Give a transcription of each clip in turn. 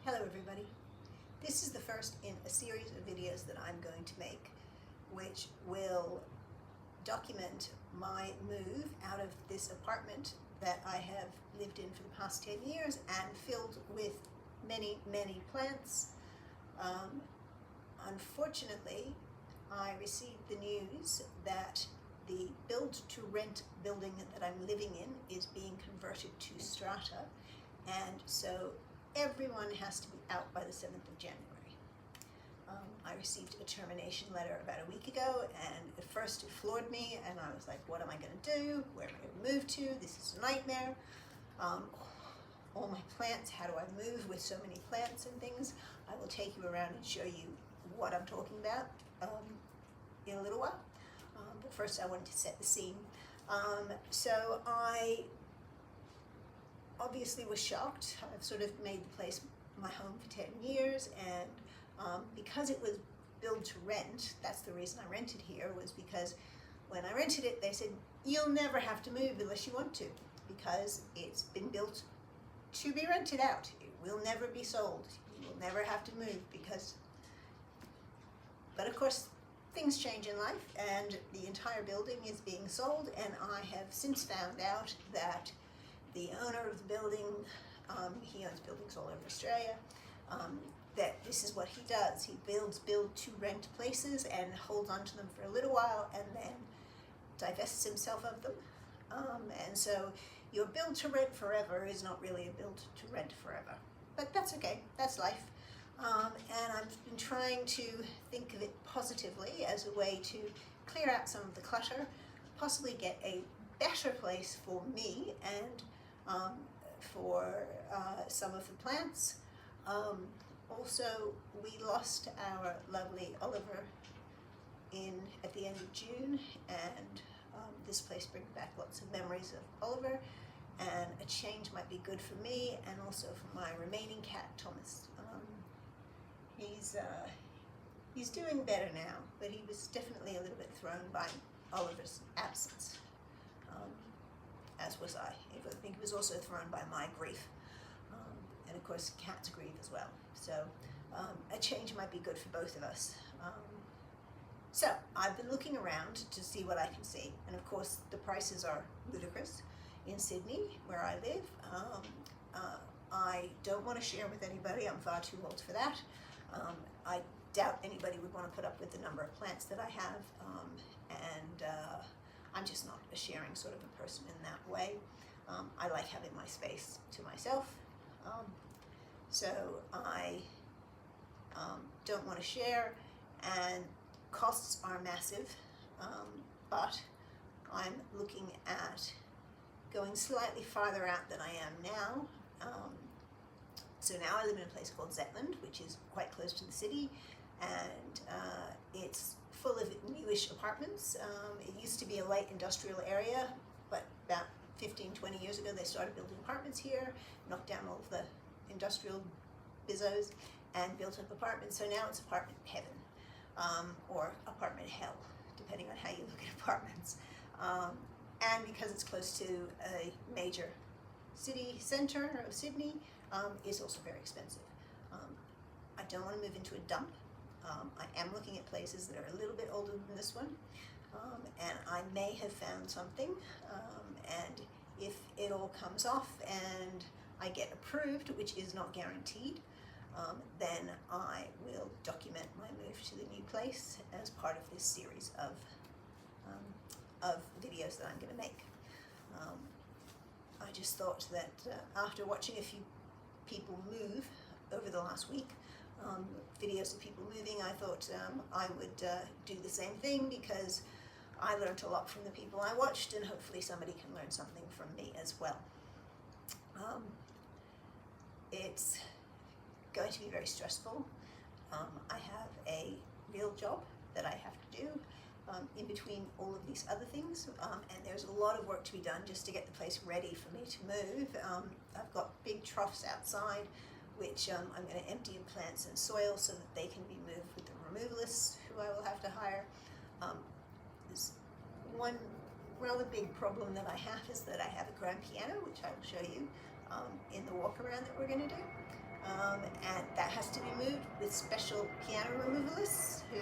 Hello everybody. This is the first in a series of videos that I'm going to make, which will document my move out of this apartment that I have lived in for the past 10 years and filled with many plants. Unfortunately, I received the news that the build-to-rent building that I'm living in is being converted to strata, and so everyone has to be out by the 7th of January. I received a termination letter about a week ago, and at first it floored me, and I was like, what am I going to do? Where am I going to move to? This is a nightmare. All my plants, how do I move with so many plants and things? I will take you around and show you what I'm talking about in a little while. But first I wanted to set the scene. So I obviously was shocked. I've sort of made the place my home for 10 years, and because it was built to rent, that's the reason I rented here, was because when I rented it, they said, you'll never have to move unless you want to, because it's been built to be rented out. It will never be sold. You will never have to move because, but of course, things change in life, and the entire building is being sold, and I have since found out that the owner of the building, he owns buildings all over Australia, that this is what he does. He build to rent places and holds onto them for a little while and then divests himself of them. And so your build to rent forever is not really a build to rent forever. But that's okay, that's life. And I've been trying to think of it positively as a way to clear out some of the clutter, possibly get a better place for me and for some of the plants. Also, we lost our lovely Oliver at the end of June, and this place brings back lots of memories of Oliver, and a change might be good for me and also for my remaining cat, Thomas. He's doing better now, but he was definitely a little bit thrown by Oliver's absence, as was I. I think he was also thrown by my grief, and of course cats grieve as well. So a change might be good for both of us. So I've been looking around to see what I can see, and of course the prices are ludicrous in Sydney, where I live. I don't want to share with anybody. I'm far too old for that. I doubt anybody would want to put up with the number of plants that I have, and I'm just not a sharing sort of a person in that way. I like having my space to myself, so I don't want to share, and costs are massive, but I'm looking at going slightly farther out than I am now. So now I live in a place called Zetland, which is quite close to the city, and it's full of newish apartments. It used to be a light industrial area, but about 15-20 years ago they started building apartments here, knocked down all of the industrial bizzos and built up apartments. So now it's apartment heaven, or apartment hell, depending on how you look at apartments. And because it's close to a major city centre of Sydney, it's also very expensive. I don't want to move into a dump. I am looking at places that are a little bit older than this one, and I may have found something, and if it all comes off and I get approved, which is not guaranteed, then I will document my move to the new place as part of this series of videos that I'm going to make. I just thought that after watching a few people move over the last week, videos of people moving, I thought I would do the same thing, because I learned a lot from the people I watched, and hopefully somebody can learn something from me as well. It's going to be very stressful. I have a real job that I have to do in between all of these other things, and there's a lot of work to be done just to get the place ready for me to move. I've got big troughs outside, which I'm going to empty in plants and soil so that they can be moved with the removalists who I will have to hire. There's one rather big problem that I have, is that I have a grand piano, which I will show you in the walk around that we're going to do. and that has to be moved with special piano removalists who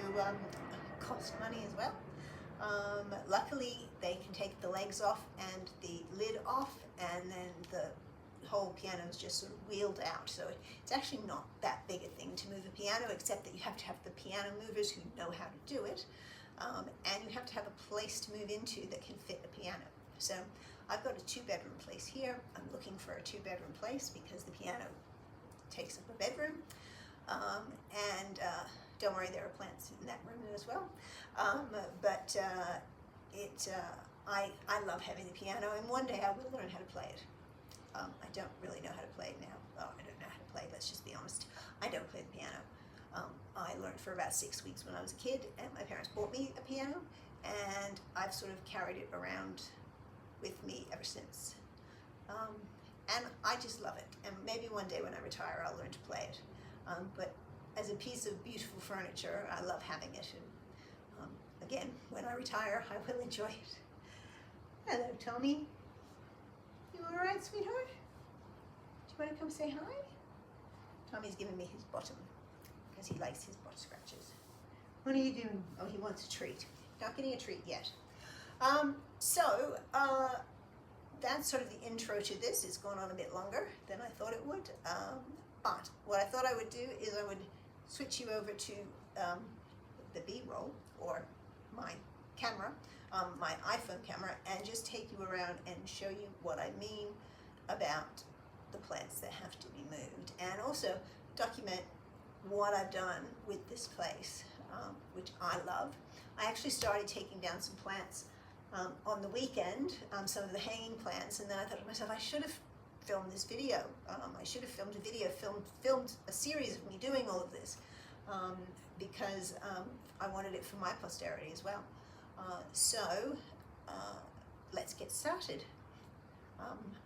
cost money as well. Luckily, they can take the legs off and the lid off, and then the whole piano is just sort of wheeled out. So it's actually not that big a thing to move a piano, except that you have to have the piano movers who know how to do it, and you have to have a place to move into that can fit a piano. So I've got a 2-bedroom place here. I'm looking for a 2-bedroom place because the piano takes up a bedroom, and don't worry, there are plants in that room as well. I love having the piano, and one day I will learn how to play it. I don't really know how to play it now. Oh, I don't know how to play, let's just be honest. I don't play the piano. I learned for about 6 weeks when I was a kid, and my parents bought me a piano, and I've sort of carried it around with me ever since. And I just love it, and maybe one day when I retire I'll learn to play it. But as a piece of beautiful furniture, I love having it, and again, when I retire I will enjoy it. Hello, Tommy. You alright, sweetheart? Do you want to come say hi? Tommy's giving me his bottom because he likes his butt scratches. What are you doing? Oh, he wants a treat. Not getting a treat yet. That's sort of the intro to this. It's gone on a bit longer than I thought it would. But what I thought I would do is I would switch you over to the B-roll, or my camera, my iPhone camera, and just take you around and show you what I mean about the plants that have to be moved, and also document what I've done with this place, which I love. I actually started taking down some plants on the weekend, some of the hanging plants, and then I thought to myself, I should have filmed this video. I should have filmed a video, filmed a series of me doing all of this, because I wanted it for my posterity as well. Let's get started.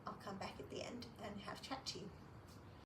I'll come back at the end and have a chat to you.